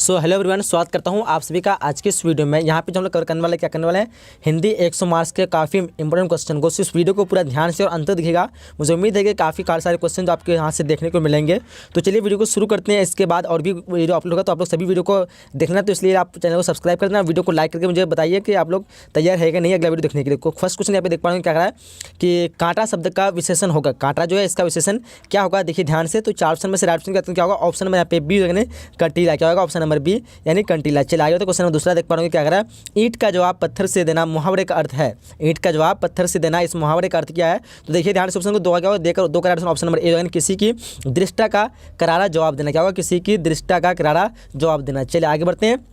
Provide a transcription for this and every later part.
So hello everyone, स्वागत करता हूं आप सभी का आज के इस वीडियो में। यहाँ पे जो हम लोग करने वाले क्या करने वाले हैं, हिंदी 100 मार्क्स के काफ़ी इंपॉर्टेंट क्वेश्चन को। इस वीडियो को पूरा ध्यान से और अंत तक दिखेगा। मुझे उम्मीद है कि काफ़ी सारे क्वेश्चन तो आपके यहाँ से देखने को मिलेंगे। तो चलिए वीडियो को शुरू करते हैं। इसके बाद और भी वीडियो अपलोड होगा, तो आप लोग सभी वीडियो को देखना। तो इसलिए आप चैनल को सब्सक्राइब कर देना, वीडियो को लाइक करके मुझे बताइए कि आप लोग तैयार है कि नहीं अगला वीडियो देखने के लिए। फर्स्ट क्वेश्चन यहाँ पे देख पा रहे हैं क्या कह रहा है कि कांटा शब्द का विशेषण होगा। कांटा जो है इसका विशेषण क्या होगा, देखिए ध्यान से। तो 4 ऑप्शन में से राइट ऑप्शन क्या होगा, ऑप्शन नंबर यहाँ पे बी यानी कंटीला। क्या होगा, ऑप्शन नंबर बी यानी कंटीला। चलिए आगे तो क्वेश्चन नंबर दूसरा देख पा रहे क्या कह रहा है, ईंट का जवाब पत्थर से देना मुहावरे का अर्थ है। ईंट का जवाब पत्थर से देना, इस मुहावरे का अर्थ क्या है। तो देखिए ध्यान से ऑप्शन को दो करारा ऑप्शन नंबर ए यानी किसी की दृष्टा का करारा जवाब देना। क्या होगा, किसी की दृष्टा का करारा जवाब देना। चलिए आगे बढ़ते हैं।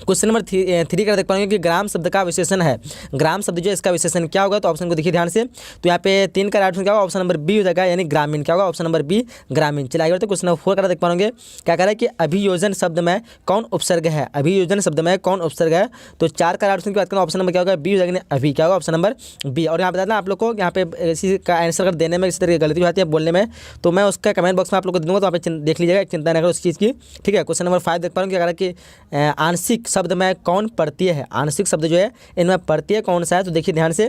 क्वेश्चन नंबर 3 का देख पाएंगे कि ग्राम शब्द का विशेषण है। ग्राम शब्द जो है इसका विशेषण क्या होगा, तो ऑप्शन को देखिए ध्यान से। तो यहाँ पे 3 का राइट ऑप्शन क्या होगा, ऑप्शन नंबर बी हो जाएगा यानी ग्रामीण। क्या होगा, ऑप्शन नंबर बी ग्रामीण। चलिए आगे बढ़ते हैं। क्वेश्चन नंबर 4 का देख पाएंगे क्या कह रहा है कि अभियोजन शब्द में कौन उपसर्ग है। अभियोजन शब्द में कौन उपसर्ग है। तो 4 का राइट ऑप्शन की बात करें, ऑप्शन नंबर क्या होगा, बी हो जाएगा अभी। क्या होगा, ऑप्शन नंबर बी। और यहाँ बताना आप लोग को यहाँ पे इसी का आंसर अगर देने में इस तरह की गलती होती है बोलने में, तो मैं उसका कमेंट बॉक्स में आप लोग को दूंगा, तो आप देख लीजिएगा, चिंता न करो उस चीज़ की। ठीक है। क्वेश्चन नंबर 5 देख पा रहे क्या कह रहा है कि आंशिक शब्द में कौन प्रत्यय है। आंशिक शब्द जो है इनमें प्रत्यय कौन सा है। तो देखिए ध्यान से।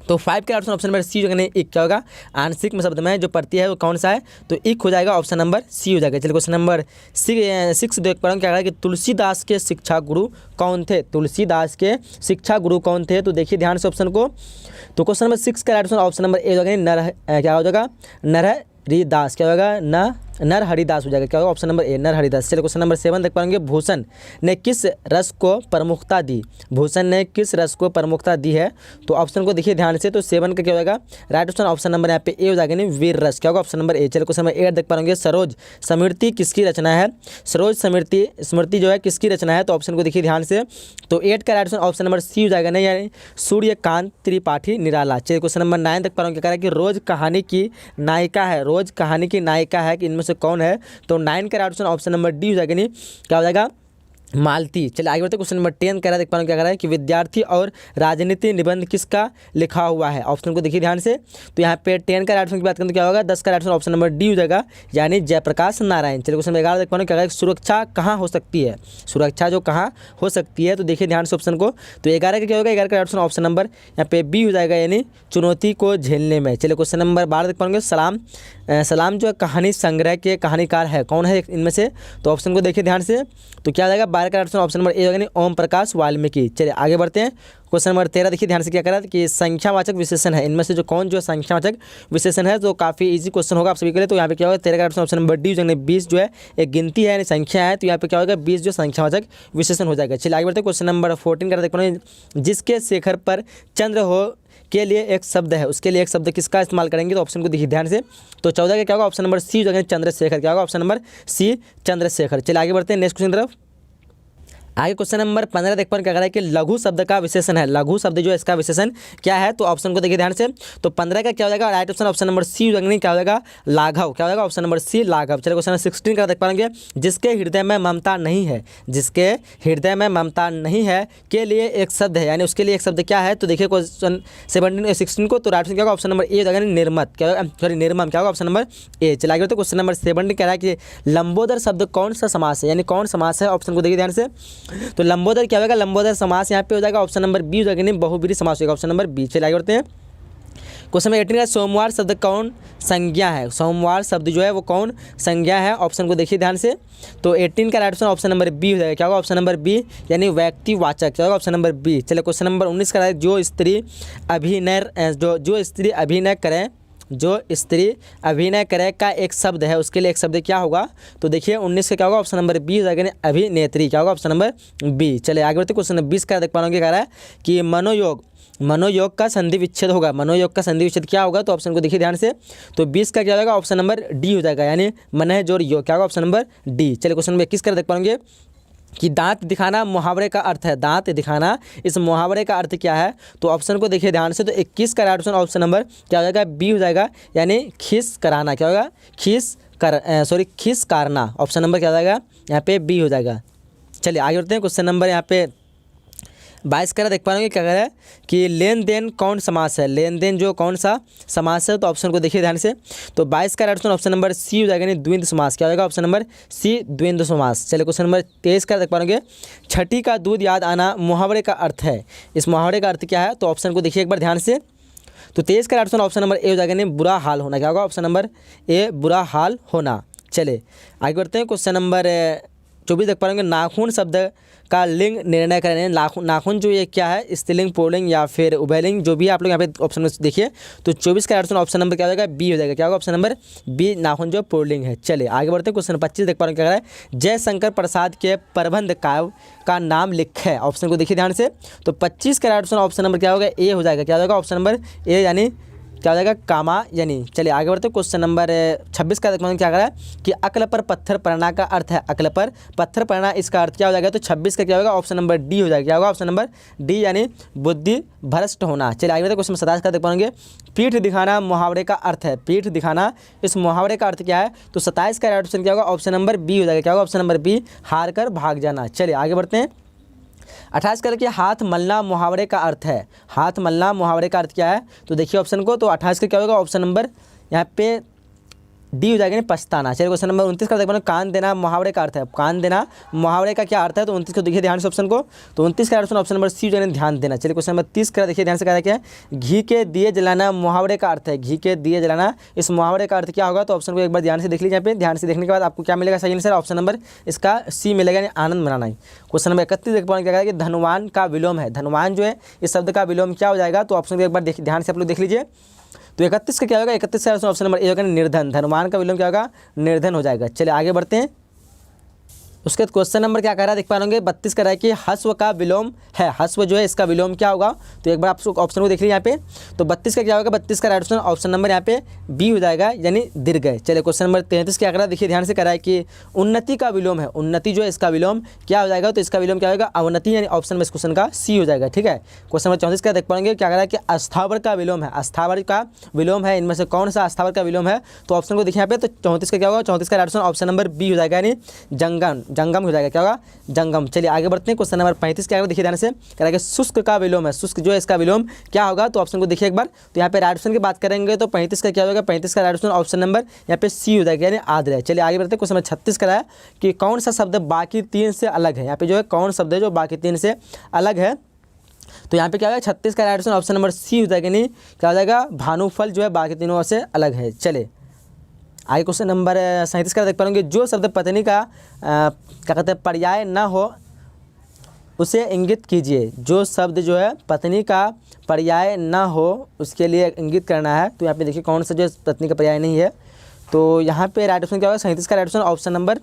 तो 5 के ऑप्शन नंबर सी हो जाएगा, एक क्या होगा, आंशिक में शब्द में जो प्रत्यय है वो कौन सा है, तो एक हो जाएगा, ऑप्शन नंबर सी हो जाएगा। चलिए क्वेश्चन नंबर 6 देख पा रहा हूँ क्या कह रहा है कि तुलसीदास के शिक्षा गुरु कौन थे। तुलसीदास के शिक्षा गुरु कौन थे। तो देखिए ध्यान से ऑप्शन को। तो क्वेश्चन नंबर 6 का ऑप्शन नंबर ए हो जाएगा, क्या हो जाएगा, नरहरिदास। क्या होगा, नरहरिदास हो जाएगा। क्या होगा, ऑप्शन नंबर ए नरहरिदास। चलिए क्वेश्चन नंबर 7 देख पाएंगे, भूषण ने किस रस को प्रमुखता दी। भूषण ने किस रस को प्रमुखता दी है। तो ऑप्शन को देखिए ध्यान से। तो 7 का क्या हो जाएगा, राइट ऑप्शन ऑप्शन नंबर यहाँ पे ए हो जाएगा, नहीं वीर रस। क्या होगा, ऑप्शन नंबर ए। चलिए क्वेश्चन नंबर 8 देख पाएंगे, सरोज स्मृति किसकी रचना है। सरोज स्मृति जो है किसकी रचना है। तो ऑप्शन को देखिए ध्यान से। तो 8 का राइट ऑप्शन नंबर सी हो जाएगा, नहीं यानी सूर्यकांत त्रिपाठी निराला। चलिए क्वेश्चन नंबर 9 देख पा रहा हूँ क्या कह रहा है कि रोज कहानी की नायिका है। रोज कहानी की नायिका है कि इनमें से कौन है। तो 9 का राइट ऑप्शन नंबर डी हो जाएगा, नहीं क्या हो जाएगा, मालती। चलिए आगे बढ़ते। क्वेश्चन नंबर 10 कह रहा है, देख पा रहे हैं क्या कह रहा है कि विद्यार्थी और राजनीति निबंध किसका लिखा हुआ है। ऑप्शन को देखिए ध्यान से। तो यहाँ पे 10 का राइट ऑप्शन की बात करें तो क्या होगा, 10 का राइट ऑप्शन नंबर डी हो जाएगा यानी जयप्रकाश नारायण। चलिए क्वेश्चन नंबर 11 देख पा रहे हैं क्या कह रहा है, सुरक्षा कहाँ हो सकती है। सुरक्षा जो कहाँ हो सकती है। तो देखिए ध्यान से ऑप्शन को। तो 11 का क्या होगा, 11 का राइट ऑप्शन नंबर यहाँ पे बी हो जाएगा यानी चुनौती को झेलने में। चलिए क्वेश्चन नंबर 12 देख पाएंगे, सलाम जो कहानी संग्रह के कहानीकार है कौन है इनमें से। तो ऑप्शन को देखिए ध्यान से। तो क्या हो जाएगा, 12 का ऑप्शन नंबर ए यानी ओम प्रकाश वाल्मीकि। चलिए आगे बढ़ते हैं। क्वेश्चन नंबर 13 देखिए ध्यान से क्या करा कि संख्यावाचक विशेषण है। इनमें से जो कौन जो संख्यावाचक विशेषण है, तो काफ़ी इजी क्वेश्चन होगा आप सभी के लिए। तो यहाँ पे क्या होगा, 13 का ऑप्शन नंबर डी यानी 20 जो है एक गिनती है यानी संख्या है। तो यहाँ पे क्या होगा, 20 जो संख्यावाचक विशेषण हो जाएगा। चलिए आगे बढ़ते हैं। क्वेश्चन नंबर 14 का देखो, जिसके शेखर पर चंद्र हो के लिए एक शब्द है, उसके लिए एक शब्द किसका इस्तेमाल करेंगे। तो ऑप्शन को देखिए ध्यान से। तो 14 का क्या होगा, ऑप्शन नंबर सी हो जाएगा चंद्रशेखर। क्या होगा, ऑप्शन नंबर सी चंद्रशेखर। चलिए आगे बढ़ते हैं नेक्स्ट क्वेश्चन तरफ। आगे क्वेश्चन नंबर 15 देख पर क्या कह रहा है कि लघु शब्द का विशेषण है। लघु शब्द जो है इसका विशेषण क्या है। तो ऑप्शन को देखिए ध्यान से। तो 15 का क्या हो जाएगा, राइट ऑप्शन नंबर सी हो जाएगा, क्या हो जाएगा, लाघव। क्या हो जाएगा, ऑप्शन नंबर सी लाघव। चलिए क्वेश्चन नंबर 16 का देख पाएंगे, जिसके हृदय में ममता नहीं है। जिसके हृदय में ममता नहीं है के लिए एक शब्द है यानी उसके लिए एक शब्द क्या है। तो देखिए क्वेश्चन 16 को। तो राइट क्या होगा, ऑप्शन नंबर ए हो जाएगा निर्मत। क्या होगा, सॉरी निर्मम। क्या होगा, ऑप्शन नंबर ए। चला गया। तो क्वेश्चन नंबर 17 कह रहा है कि लंबोदर शब्द कौन सा समास है यानी कौन समास है। ऑप्शन को देखिए ध्यान से। तो लंबोदर क्या होगा, लंबोदर समास यहाँ पे हो जाएगा, ऑप्शन नंबर बी हो जाएगा, नहीं बहुब्रीहि समास होगा, ऑप्शन नंबर बी। चलिए आगे बढ़ते हैं। क्वेश्चन नंबर 18 का सोमवार शब्द कौन संज्ञा है। सोमवार शब्द जो है वो कौन संज्ञा है। ऑप्शन को देखिए ध्यान से। तो 18 का राइट ऑप्शन नंबर बी हो जाएगा। क्या होगा, ऑप्शन नंबर बी यानी व्यक्तिवाचक। क्या होगा, ऑप्शन नंबर बी। चलिए क्वेश्चन नंबर 19 का जो स्त्री अभिनय करे का एक शब्द है, उसके लिए एक शब्द क्या होगा। तो देखिए 19 का क्या होगा, ऑप्शन नंबर बी हो जाएगा अभिनेत्री। क्या होगा, ऑप्शन नंबर बी। चलिए आगे बढ़ते। क्वेश्चन नंबर 20 का देख पा रहा हूँ क्या कह रहा है कि मनोयोग का संधि विच्छेद होगा। मनोयोग का संधि विच्छेद क्या होगा। तो ऑप्शन को देखिए ध्यान से। तो 20 का क्या होगा, ऑप्शन नंबर डी हो जाएगा यानी मन जोड़ योग। क्या होगा, ऑप्शन नंबर डी। चलिए क्वेश्चन नंबर 21 का देख पाएंगे कि दांत दिखाना मुहावरे का अर्थ है। दांत दिखाना इस मुहावरे का अर्थ क्या है। तो ऑप्शन को देखिए ध्यान से। तो 21 का राइट ऑप्शन नंबर क्या हो जाएगा, बी हो जाएगा यानी खीस कराना। क्या होगा, खीस कारना। ऑप्शन नंबर क्या हो जाएगा यहाँ पे बी हो जाएगा। चलिए आगे बढ़ते हैं। क्वेश्चन नंबर यहाँ पे 22 कह रहा देख पा रहे क्या कह रहा है कि लेन देन कौन समास है, लेन देन जो कौन सा समास है, तो ऑप्शन को देखिए ध्यान से। तो 22 का राइट ऑप्शन नंबर सी हो जाएगा, यानी द्विंद समास। क्या हो जाएगा ऑप्शन नंबर सी, द्विंद समास। चलिए क्वेश्चन नंबर 23 का देख पा रहे छठी का दूध याद आना मुहावरे का अर्थ है, इस मुहावरे का अर्थ क्या है, तो ऑप्शन को देखिए एक बार ध्यान से। तो 23 का राइट ऑप्शन नंबर ए हो जाएगा, नहीं बुरा हाल होना। क्या होगा ऑप्शन नंबर ए, बुरा हाल होना। चले आगे बढ़ते हैं। क्वेश्चन नंबर 24 देख पाएंगे नाखून शब्द का लिंग निर्णय करें। नाखून जो ये क्या है, स्त्रीलिंग पुल्लिंग या फिर उभयलिंग, जो भी आप लोग यहाँ पे ऑप्शन में देखिए। तो 24 का ऑप्शन नंबर क्या हो जाएगा, बी हो जाएगा। क्या होगा ऑप्शन नंबर बी, नाखून जो पुल्लिंग है। चलिए आगे बढ़ते हैं। क्वेश्चन 25 देख पा रहे हैं क्या है, जयशंकर प्रसाद के प्रबंध काव्य का नाम लिखे। ऑप्शन को देखिए ध्यान से। तो 25 का ऑप्शन नंबर क्या होगा, ए हो जाएगा। क्या हो जाएगा ऑप्शन नंबर ए, यानी क्या हो जाएगा कामायनी। चलिए आगे बढ़ते हैं। क्वेश्चन नंबर 26 का देखते हैं क्या कर रहा है कि अक्ल पर पत्थर पड़ना का अर्थ है, अक्ल पर पत्थर पड़ना, इसका अर्थ क्या हो जाएगा, तो 26 का क्या होगा ऑप्शन नंबर डी हो जाएगा। क्या होगा ऑप्शन नंबर डी, यानी बुद्धि भ्रष्ट होना। चलिए आगे बढ़ते हैं। क्वेश्चन 27 का देख पाएंगे पीठ दिखाना मुहावरे का अर्थ है, पीठ दिखाना इस मुहावरे का अर्थ क्या है, तो 27 का ऑप्शन क्या होगा ऑप्शन नंबर बी हो जाएगा। क्या होगा ऑप्शन नंबर बी, हार कर भाग जाना। चलिए आगे बढ़ते हैं। 28 का देखिए हाथ मलना मुहावरे का अर्थ है, हाथ मलना मुहावरे का अर्थ क्या है, तो देखिए ऑप्शन को। तो 28 का क्या होगा ऑप्शन नंबर यहाँ पे डी हो जाएगा, नहीं पछताना। चलिए क्वेश्चन नंबर 29 का देखो कान देना मुहावरे का अर्थ है, कान देना मुहावरे का क्या अर्थ है, तो 29 को देखिए ध्यान से ऑप्शन को। तो 29 का ऑप्शन नंबर सी जो है ध्यान देना। चलिए क्वेश्चन नंबर 30 का देखिए ध्यान से क्या है, घी के दिए जलाना मुहावरे का अर्थ है, घी के दिए जलाना इस मुहावरे का अर्थ क्या होगा, तो ऑप्शन को एक बार ध्यान से देख लीजिए। यहाँ पे ध्यान से देखने के बाद आपको क्या मिलेगा, सही आंसर ऑप्शन नंबर इसका सी मिलेगा, यानी आनंद मनाना। क्वेश्चन नंबर 31 देख पाएंगे क्या है कि धनवान का विलोम है, धनवान जो है इस शब्द का विलोम क्या हो जाएगा, तो ऑप्शन को एक बार ध्यान से आप लोग देख लीजिए। तो 31 का क्या होगा, 31 का ऑप्शन नंबर ए होगा निर्धन, धनवान का विलोम क्या होगा, निर्धन हो जाएगा। चलिए आगे बढ़ते हैं। उसके बाद क्वेश्चन नंबर क्या कह रहा है देख पा रहे होंगे 32 कह रहा है कि हस्व का विलोम है, हस्व जो है इसका विलोम क्या होगा, तो एक बार आप ऑप्शन को देख लीजिए यहाँ पे। तो 32 का क्या होगा, 32 का राइट ऑप्शन नंबर यहाँ पे बी हो जाएगा, यानी दीर्घ। चलिए क्वेश्चन नंबर 33 क्या कर रहा है, देखिए ध्यान से कह रहा है कि उन्नति का विलोम है, उन्नति जो है इसका विलोम क्या हो जाएगा, तो इसका विलोम क्या होगा अवनति, यानी ऑप्शन में इस क्वेश्चन का सी हो जाएगा। ठीक है। क्वेश्चन नंबर 34 का देख पाएंगे क्या कह रहा है कि अस्थावर का विलोम है, अस्थावर का विलोम है, इनमें से कौन सा अस्थावर का विलोम है, तो ऑप्शन को देखिए यहाँ पे। तो 34 का क्या होगा, 34 का राइट ऑप्शन नंबर बी हो जाएगा, यानी जंगम, जंगम हो जाएगा। क्या होगा जंगम। चलिए आगे बढ़ते हैं। क्वेश्चन नंबर 35 क्या होगा, देखिए ध्यान से कह रहा है कि शुष्क का विलोम है, शुष्क जो है इसका विलोम क्या होगा, तो ऑप्शन को देखिए एक बार। तो यहाँ पे राइट ऑप्शन की बात करेंगे तो 35 का क्या होगा, 35 का राइट ऑप्शन नंबर यहाँ पे सी हो जाएगा, यानी आद्र। चलिए आगे बढ़ते हैं। क्वेश्चन नंबर 36 का है कि कौन सा शब्द बाकी 3 से अलग है, यहाँ पे जो है कौन शब्द है जो बाकी 3 से अलग है, तो यहाँ पे क्या होगा 36 का राइट ऑप्शन नंबर सी हो जाएगा, यानी क्या हो जाएगा भानुफल जो है बाकी तीनों से अलग है। चले आगे क्वेश्चन नंबर 37 का देख पाएंगे जो शब्द पत्नी का क्या कहते हैं पर्याय न हो उसे इंगित कीजिए, जो शब्द जो है पत्नी का पर्याय न हो उसके लिए इंगित करना है। तो यहाँ पे देखिए कौन सा जो पत्नी का पर्याय नहीं है, तो यहाँ पे राइट ऑप्शन क्या होगा 37 का राइट ऑप्शन नंबर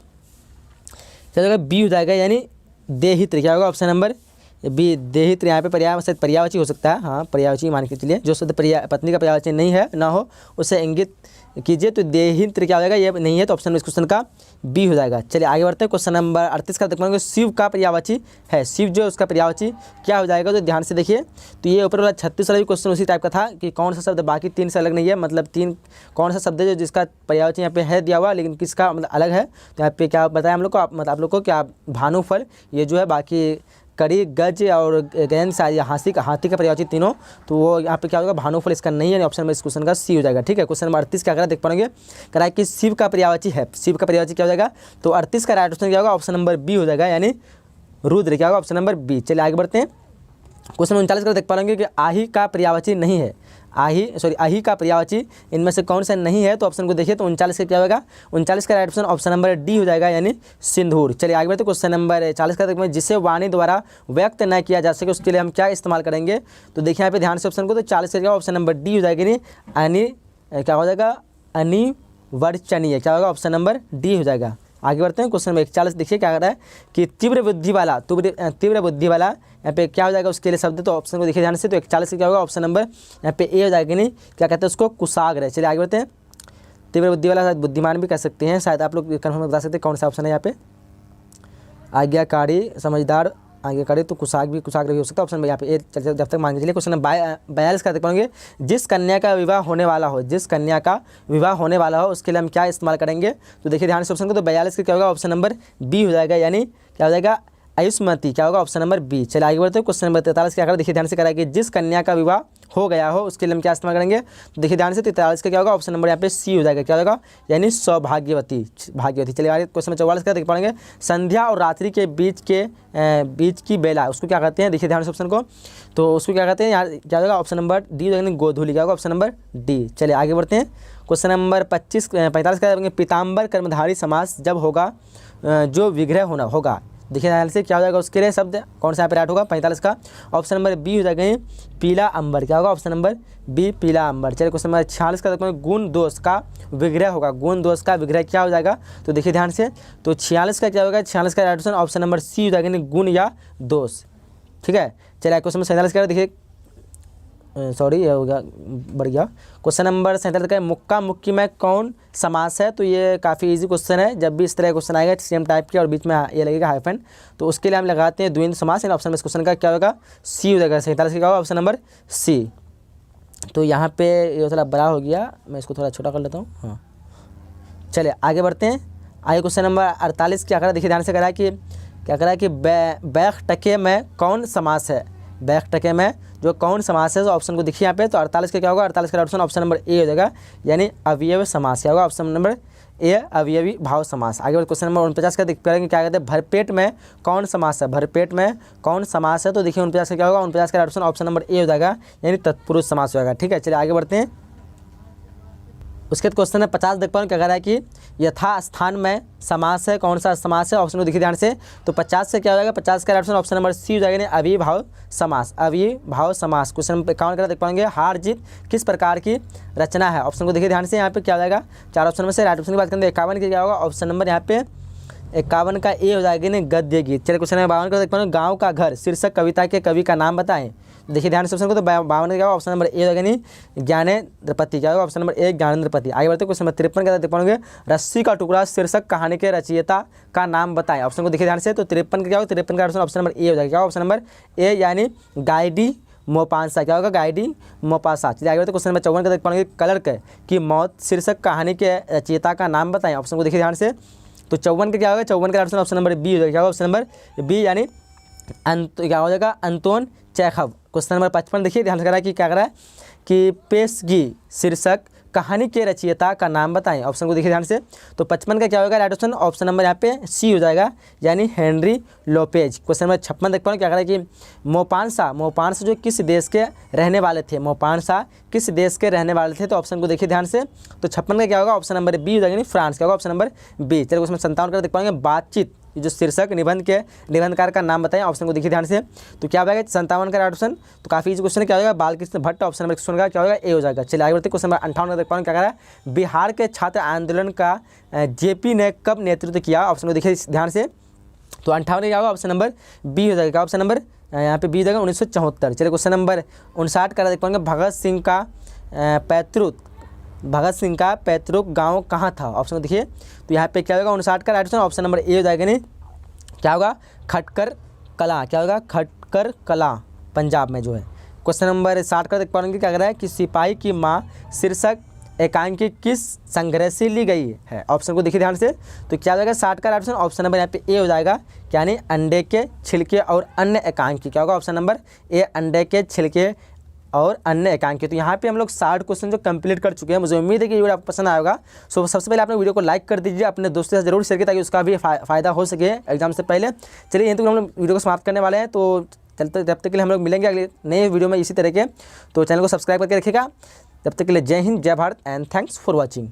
क्या होगा बी हो जाएगा, यानी देहित्र। क्या होगा ऑप्शन नंबर बी, देहित्र। यहाँ पे पर्याय पर्यायवाची हो सकता है, हाँ पर्यायवाची मान के चलिए, जो शब्द पत्नी का पर्यायवाची नहीं है ना हो उसे इंगित कीजिए, तो देहित्र क्या हो जाएगा, ये नहीं है, तो ऑप्शन में इस क्वेश्चन का बी हो जाएगा। चलिए आगे बढ़ते हैं। क्वेश्चन नंबर 38 का देखते हैं शिव का पर्यायवाची है, शिव जो है उसका पर्यायवाची क्या हो जाएगा, तो ध्यान से देखिए। तो ये ऊपर वाला 36 वाला भी क्वेश्चन उसी टाइप का था कि कौन सा शब्द बाकी 3 से अलग नहीं है, मतलब 3 कौन सा शब्द है जो जिसका पर्यायवाची यहाँ पे है दिया हुआ लेकिन किसका मतलब अलग है, तो यहाँ पे क्या बताया हम लोग को, मतलब आप लोग को क्या भानुफल ये जो है बाकी कड़ी गज और गेंद सारी हाथी का पर्यायवाची तीनों, तो वो यहाँ पे क्या होगा भानुफल इसका नहीं है, ऑप्शन में इस क्वेश्चन का सी हो जाएगा। ठीक है। क्वेश्चन नंबर 38 क्या करा देख पाएंगे कह रहा है कि शिव का पर्यायवाची है, शिव का पर्यायवाची क्या हो जाएगा, तो 38 का राइट ऑप्शन क्या होगा ऑप्शन नंबर बी हो जाएगा, यानी रुद्र। क्या होगा ऑप्शन नंबर बी। चलिए आगे बढ़ते हैं। क्वेश्चन 39 का देख पाएंगे कि आही का पर्यायवाची नहीं है, आही का पर्यायवाची इनमें से कौन सा नहीं है, तो ऑप्शन को देखिए। तो 39 का क्या होगा, 39 का right option option number D हो जाएगा, यानी सिंदूर। चलिए आगे बढ़ते। क्वेश्चन नंबर 40 का देखते हैं जिसे वाणी द्वारा व्यक्त न किया जा सके उसके लिए हम क्या इस्तेमाल करेंगे, तो देखिए यहाँ पे ध्यान से ऑप्शन को। तो 40 का ऑप्शन नंबर डी हो जाएगा, यानी क्या हो जाएगा अनिवर्चनीय। क्या होगा ऑप्शन नंबर डी हो जाएगा। आगे बढ़ते हैं। क्वेश्चन नंबर 41 देखिए क्या कर रहा है कि तीव्र बुद्धि वाला यहाँ पे क्या हो जाएगा उसके लिए शब्द, तो ऑप्शन को देखिए ध्यान से। तो 41 क्या होगा ऑप्शन नंबर यहाँ पे ए हो जाएगा, नहीं क्या कहते हैं उसको कुशाग्र। चलिए आगे बढ़ते हैं। तीव्र बुद्धि वाला शायद बुद्धिमान भी कह सकते हैं, शायद आप लोग कन्फर्म बता सकते हैं कौन सा ऑप्शन है यहाँ पे। आज्ञाकारी समझदार आज्ञाकारी, तो कुशाग्र भी हो सकता है ऑप्शन में यहाँ पे ए जब तक मान के चलिए। क्वेश्चन नंबर 42 का देख पाएंगे जिस कन्या का विवाह होने वाला हो, जिस कन्या का विवाह होने वाला हो उसके लिए हम क्या इस्तेमाल करेंगे, तो देखिए ध्यान से ऑप्शन को। तो 42 का क्या होगा ऑप्शन नंबर बी हो जाएगा, यानी क्या हो जाएगा आयुष्मती क्या होगा ऑप्शन नंबर बी। चलिए आगे बढ़ते हैं। क्वेश्चन नंबर 43 क्या करें, देखिए ध्यान से करा कि जिस कन्या का विवाह हो गया हो उसके लिए हम क्या इस्तेमाल करेंगे, तो देखिए ध्यान से 43 का क्या होगा ऑप्शन नंबर यहाँ पे सी हो जाएगा, क्या होगा यानी सौभाग्यवती, भाग्यवती। चलिए आगे क्वेश्चन नंबर 44 का देख पाएंगे, संध्या और रात्रि के बीच की बेला उसको क्या कहते हैं, देखिए ध्यान से ऑप्शन को, तो उसको क्या कहते हैं यहाँ क्या होगा ऑप्शन नंबर डी हो जाएगा, गोधूली, क्या होगा ऑप्शन नंबर डी। चलिए आगे बढ़ते हैं। क्वेश्चन नंबर 45 का पीताम्बर कर्मधारी समास जब होगा जो विग्रह होगा, देखिए ध्यान से क्या हो जाएगा उसके लिए शब्द कौन सा यहाँ पे राइट होगा 45 का ऑप्शन नंबर बी हो जाएगा पीला अंबर, क्या होगा ऑप्शन नंबर बी पीला अंबर। चलिए क्वेश्चन नंबर 46 का गुण दोष का विग्रह होगा, गुण दोष का विग्रह क्या हो जाएगा, तो देखिए ध्यान से, तो 46 का क्या होगा, 46 का राइट ऑप्शन नंबर सी हो जाएगा गुण या दोष, ठीक है। चलिए क्वेश्चन नंबर 47 का देखिए सॉरी ये हो गया बढ़ गया। क्वेश्चन नंबर 47 का मुक्का मुक्की में कौन समास है, तो ये काफ़ी इजी क्वेश्चन है, जब भी इस तरह क्वेश्चन आएगा सेम टाइप के और बीच में ये लगेगा हाइफन, तो उसके लिए हम लगाते हैं द्विंद समास, ऑप्शन में इस क्वेश्चन का क्या होगा सी हो जाएगा, 47 का क्या होगा ऑप्शन नंबर सी। तो यहाँ पे ये थोड़ा बड़ा हो गया, मैं इसको थोड़ा छोटा कर लेता हूँ। हाँ चलिए आगे बढ़ते हैं। आगे क्वेश्चन नंबर 48 क्या करा, देखिए ध्यान से करा कि क्या करा कि बैख टके में कौन समास है, बैख टके में जो कौन समास है, तो ऑप्शन को देखिए यहाँ पे, तो 48 का क्या होगा, 48 का ऑप्शन नंबर ए हो जाएगा, यानी अवयव समास, क्या होगा ऑप्शन नंबर ए अवयवी भाव समास। आगे क्वेश्चन नंबर 49 का देख पाएंगे क्या कहते हैं भरपेट में कौन समास है, भरपेट में कौन समास है, तो देखिए 49 का क्या होगा, 49 का ऑप्शन नंबर ए हो जाएगा, यानी तत्पुरुष समास हो जाएगा, ठीक है। चलिए आगे बढ़ते हैं। उसके बाद क्वेश्चन नंबर 50 देख पाओ क्या कह रहा है कि यथा स्थान में समास है, कौन सा समास है, ऑप्शन को देखिए ध्यान से, तो 50 से क्या हो जाएगा, 50 का ऑप्शन नंबर सी हो जाएगा, अविभाव समास, अविभाव समास। क्वेश्चन नंबर 51 का देख पाएंगे हार जीत किस प्रकार की रचना है, ऑप्शन को देखिए ध्यान से, यहाँ पे क्या हो जाएगा, चार ऑप्शन में से राइट ऑप्शन की बात करें तो 51 की क्या होगा ऑप्शन नंबर यहाँ पे 51 का ए हो जाएगा ना गद्य गीत। चलिए क्वेश्चन नंबर 52 का देख पाएंगे गाँव का घर शीर्षक कविता के कवि का नाम बताएं, देखिए ध्यान से ऑप्शन को, तो 52 का क्या होगा ऑप्शन नंबर ए होगा नहीं ज्ञानेंद्रपति, क्या होगा ऑप्शन नंबर ए ज्ञानेंद्रपति। आगे बढ़ते क्वेश्चन नंबर 53 का देख पाएंगे रस्सी का टुकड़ा शीर्षक कहानी के रचयिता का नाम बताएं, ऑप्शन को देखिए ध्यान से, तो 53 का क्या होगा, 53 का ऑप्शन नंबर ए हो जाएगा, क्या ऑप्शन नंबर ए यानी गाइडी मोपासा, क्या होगा गाइडी मोपासा। चलिए आगे बढ़ते क्वेश्चन नंबर 54 का देख पाएंगे कलर्क की मौत शीर्षक कहानी के रचयिता का नाम बताएं, ऑप्शन को देखिए ध्यान से, तो 54 का क्या होगा, 54 का ऑप्शन नंबर बी हो जाएगा, क्या होगा ऑप्शन नंबर बी यानी क्या हो जाएगा अंतोन चेखव। क्वेश्चन नंबर 55 देखिए ध्यान से करा कि क्या करा है कि पेशगी शीर्षक कहानी के रचयिता का नाम बताएं, ऑप्शन को देखिए ध्यान से, तो 55 का क्या होगा राइट ऑप्शन नंबर यहाँ पे सी हो जाएगा, यानी हेनरी लोपेज। क्वेश्चन नंबर 56 देख पाओ क्या करा है कि मोपांसा जो किस देश के रहने वाले थे, मोपांसा किस देश के रहने वाले थे, तो ऑप्शन को देखिए ध्यान से, तो 56 का क्या होगा ऑप्शन नंबर बी हो जाएगा, यानी फ्रांस, क्या होगा ऑप्शन नंबर बी। चलिए क्वेश्चन 57 का देख पाएंगे बातचीत जो शीर्षक निबंध के निबंधकार का नाम बताएं, ऑप्शन को देखिए ध्यान से, तो क्या होगा 57 का ऑप्शन, तो काफी इजी क्वेश्चन क्या होगा बालकृष्ण भट्ट, ऑप्शन नंबर 61 का क्या होगा ए हो जाएगा। चलिए आगे बढ़ते क्वेश्चन नंबर 58 का देख पाएंगे क्या कह रहा है बिहार के छात्र आंदोलन का जेपी ने कब नेतृत्व किया, ऑप्शन को देखिए ध्यान से, तो 58 क्या होगा ऑप्शन नंबर बी हो जाएगा, ऑप्शन नंबर यहाँ पे बी हो जाएगा 1974। चलिए क्वेश्चन नंबर 59 का देख पाएंगे भगत सिंह का पैतृक गांव कहाँ था, ऑप्शन को देखिए, तो यहाँ पे क्या होगा 59 का राइट ऑप्शन नंबर ए हो जाएगा, नहीं क्या होगा खटकर कला, क्या होगा खटकर कला पंजाब में जो है। क्वेश्चन नंबर 60 का देख पाएंगे क्या कर रहा है कि सिपाही की माँ शीर्षक एकांकी किस संग्रह से ली गई है, ऑप्शन को देखिए ध्यान से, तो क्या हो जाएगा 60 का राइट ऑप्शन नंबर यहाँ पे ए हो जाएगा, यानी अंडे के छिलके और अन्य एकांकी, क्या होगा ऑप्शन नंबर ए अंडे के छिलके और अन्य एकांकी। तो यहाँ पे हम लोग 60 क्वेश्चन जो कंप्लीट कर चुके हैं, मुझे उम्मीद है कि वीडियो आपको पसंद आएगा। सो सबसे पहले आपने वीडियो को लाइक कर दीजिए, अपने दोस्तों से जरूर शेयर कीजिए ताकि उसका भी फ़ायदा हो सके एग्जाम से पहले। चलिए यहीं तक हम लोग वीडियो को समाप्त करने वाले हैं, तो चलते जब तक के लिए हम लोग मिलेंगे अगले नए वीडियो में इसी तरह के, तो चैनल को सब्सक्राइब करके रखिएगा। तब तक के लिए जय हिंद, जय Bharat and thanks for watching.